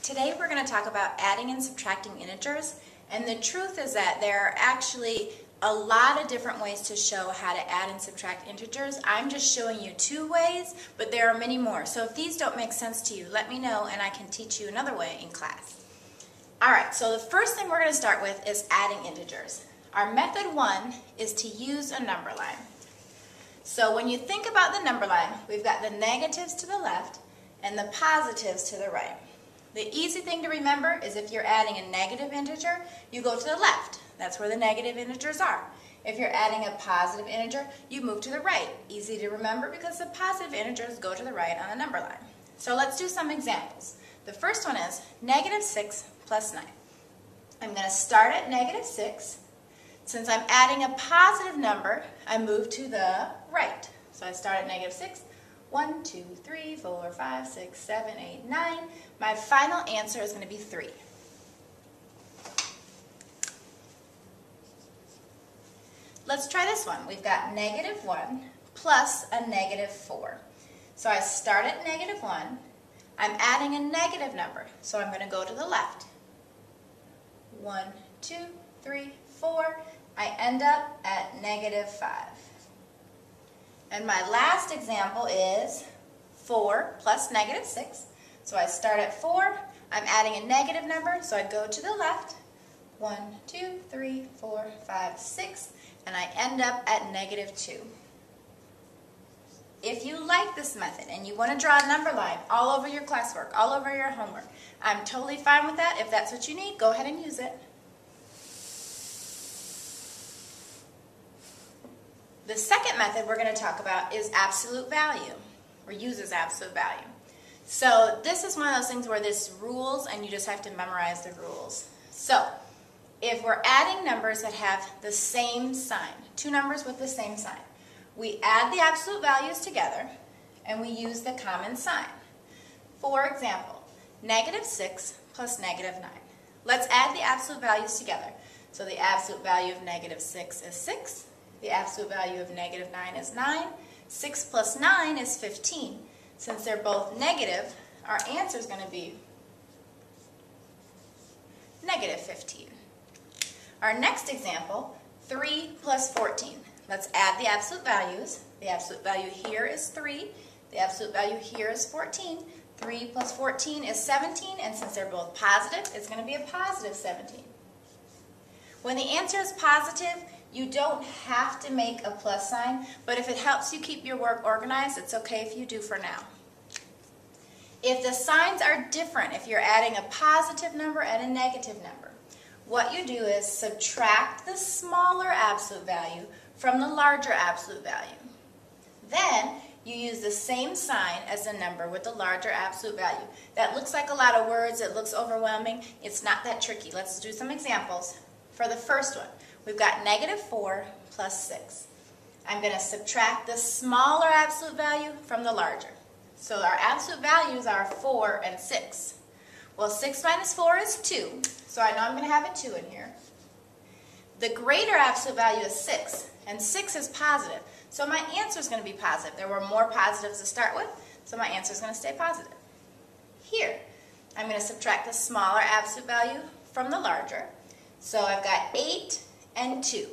Today we're going to talk about adding and subtracting integers, and the truth is that there are actually a lot of different ways to show how to add and subtract integers. I'm just showing you 2 ways, but there are many more. So if these don't make sense to you, let me know and I can teach you another way in class. Alright, so the first thing we're going to start with is adding integers. Our method 1 is to use a number line. So when you think about the number line, we've got the negatives to the left and the positives to the right. The easy thing to remember is if you're adding a negative integer, you go to the left. That's where the negative integers are. If you're adding a positive integer, you move to the right. Easy to remember because the positive integers go to the right on the number line. So let's do some examples. The first one is negative 6 plus 9. I'm going to start at negative 6. Since I'm adding a positive number, I move to the right. So I start at negative 6. 1, 2, 3, 4, 5, 6, 7, 8, 9. My final answer is going to be 3. Let's try this one. We've got negative 1 plus a negative 4. So I start at negative 1. I'm adding a negative number, so I'm going to go to the left. 1, 2, 3, 4. I end up at negative 5. And my last example is 4 plus negative 6. So I start at 4. I'm adding a negative number, so I go to the left. 1, 2, 3, 4, 5, 6. And I end up at negative 2. If you like this method and you want to draw a number line all over your classwork, all over your homework, I'm totally fine with that. If that's what you need, go ahead and use it. The second method we're going to talk about is absolute value, or uses absolute value. So this is one of those things where there's rules and you just have to memorize the rules. So if we're adding numbers that have the same sign, 2 numbers with the same sign, we add the absolute values together and we use the common sign. For example, negative 6 plus negative 9. Let's add the absolute values together. So the absolute value of negative 6 is 6. The absolute value of negative 9 is 9. 6 plus 9 is 15. Since they're both negative, our answer is going to be negative 15. Our next example, 3 plus 14. Let's add the absolute values. The absolute value here is 3. The absolute value here is 14. 3 plus 14 is 17, and since they're both positive, it's going to be a positive 17. When the answer is positive, you don't have to make a plus sign, but if it helps you keep your work organized, it's okay if you do for now. If the signs are different, if you're adding a positive number and a negative number, what you do is subtract the smaller absolute value from the larger absolute value. Then you use the same sign as the number with the larger absolute value. That looks like a lot of words, it looks overwhelming. It's not that tricky. Let's do some examples. For the first one, we've got negative 4 plus 6. I'm going to subtract the smaller absolute value from the larger. So our absolute values are 4 and 6. Well, 6 minus 4 is 2, so I know I'm going to have a 2 in here. The greater absolute value is 6, and 6 is positive, so my answer is going to be positive. There were more positives to start with, so my answer is going to stay positive. Here, I'm going to subtract the smaller absolute value from the larger. So I've got 8 and 2.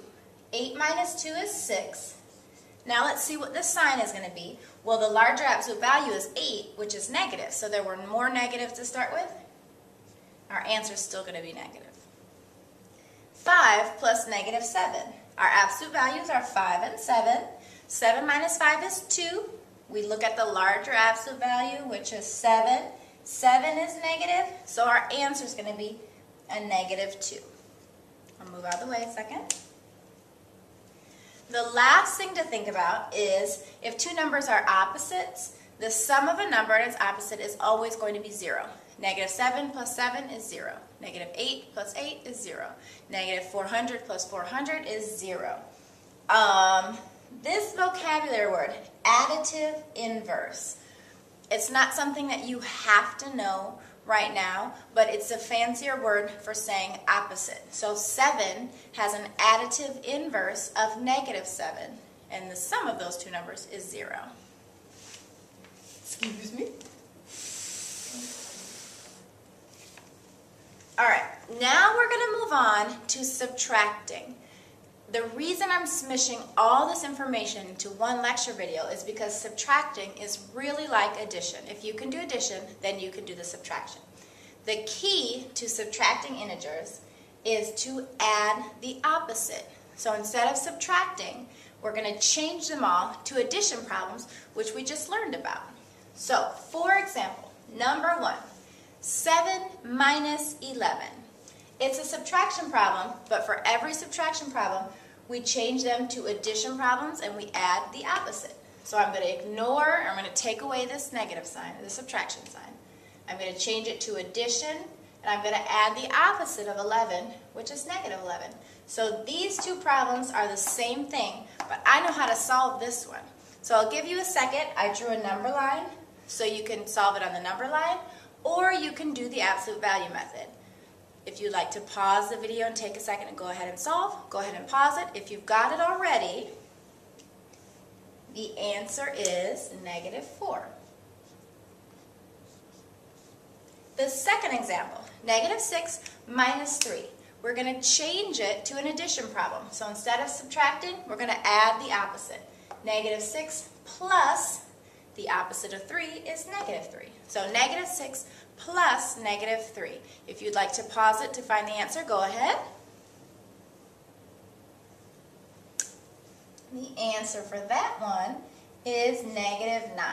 8 minus 2 is 6. Now let's see what the sign is going to be. Well, the larger absolute value is 8, which is negative. So there were more negatives to start with. Our answer is still going to be negative. 5 plus negative 7. Our absolute values are 5 and 7. 7 minus 5 is 2. We look at the larger absolute value, which is 7. 7 is negative, so our answer is going to be a negative 2. I'll move out of the way a second. The last thing to think about is if 2 numbers are opposites, the sum of a number and its opposite is always going to be 0. Negative 7 plus 7 is 0. Negative 8 plus 8 is 0. Negative 400 plus 400 is 0. This vocabulary word, additive inverse, it's not something that you have to know right now, but it's a fancier word for saying opposite. So 7 has an additive inverse of negative 7, and the sum of those 2 numbers is 0. Excuse me. All right, now we're going to move on to subtracting. The reason I'm smishing all this information into one lecture video is because subtracting is really like addition. If you can do addition, then you can do the subtraction. The key to subtracting integers is to add the opposite. So instead of subtracting, we're going to change them all to addition problems, which we just learned about. So, for example, number 1, 7 minus 11. It's a subtraction problem, but for every subtraction problem, we change them to addition problems and we add the opposite. So I'm going to ignore, I'm going to take away this negative sign, the subtraction sign. I'm going to change it to addition, and I'm going to add the opposite of 11, which is negative 11. So these two problems are the same thing, but I know how to solve this one. So I'll give you a second. I drew a number line, so you can solve it on the number line, or you can do the absolute value method. If you'd like to pause the video and take a second and go ahead and solve, go ahead and pause it. If you've got it already, the answer is negative 4. The second example, negative 6 minus 3. We're going to change it to an addition problem. So instead of subtracting, we're going to add the opposite. Negative 6 plus the opposite of 3 is negative 3. So negative 6 plus negative 3. If you'd like to pause it to find the answer, go ahead. The answer for that one is negative 9.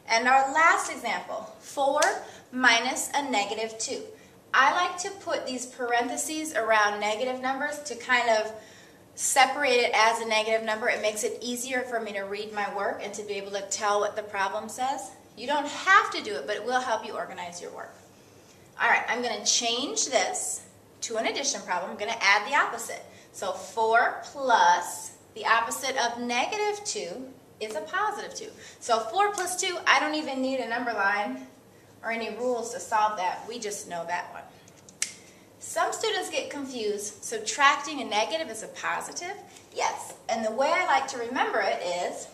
And our last example, 4 minus a negative 2. I like to put these parentheses around negative numbers to kind of separate it as a negative number. It makes it easier for me to read my work and to be able to tell what the problem says. You don't have to do it, but it will help you organize your work. All right, I'm going to change this to an addition problem. I'm going to add the opposite. So 4 plus the opposite of negative 2 is a positive 2. So 4 plus 2, I don't even need a number line or any rules to solve that. We just know that one. Some students get confused. Subtracting a negative is a positive. Yes, and the way I like to remember it is,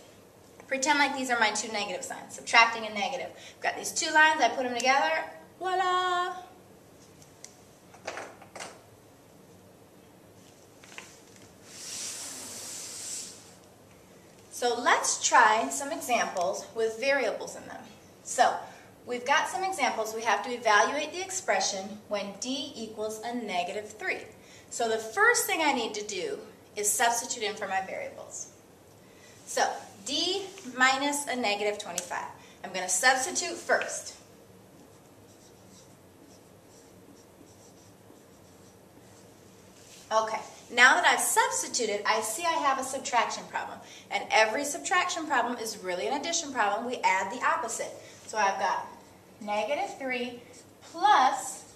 pretend like these are my two negative signs, subtracting a negative. I've got these two lines, I put them together, voila! So let's try some examples with variables in them. So we've got some examples. We have to evaluate the expression when d equals a negative 3. So the first thing I need to do is substitute in for my variables. So d minus a negative 25. I'm going to substitute first. Okay, now that I've substituted, I see I have a subtraction problem. And every subtraction problem is really an addition problem. We add the opposite. So I've got negative 3 plus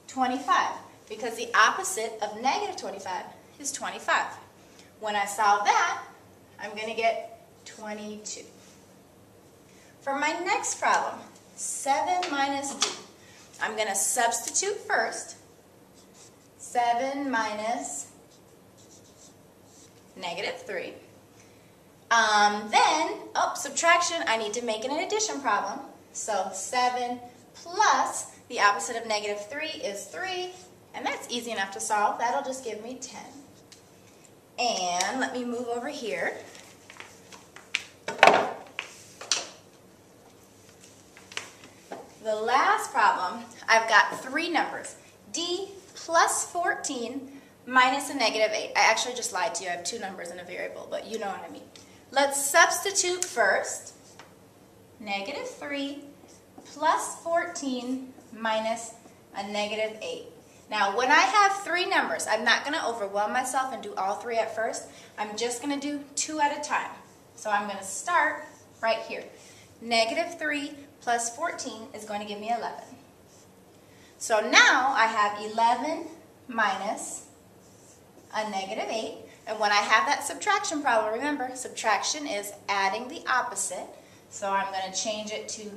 25, because the opposite of negative 25 is 25. When I solve that, I'm going to get 22. For my next problem, 7 minus d, I'm going to substitute first. 7 minus negative 3. Subtraction, I need to make it an addition problem. So 7 plus the opposite of negative 3 is 3, and that's easy enough to solve. That'll just give me 10. And let me move over here. The last problem, I've got three numbers. D plus 14 minus a negative 8. I actually just lied to you. I have two numbers in a variable, but you know what I mean. Let's substitute first. Negative 3 plus 14 minus a negative 8. Now, when I have three numbers, I'm not going to overwhelm myself and do all three at first. I'm just going to do two at a time. So I'm going to start right here. Negative 3 plus 14 is going to give me 11. So now I have 11 minus a negative 8. And when I have that subtraction problem, remember, subtraction is adding the opposite. So I'm going to change it to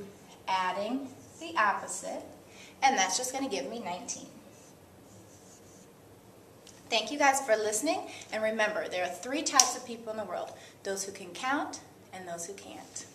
adding the opposite. And that's just going to give me 19. Thank you guys for listening. And remember, there are three types of people in the world. Those who can count and those who can't.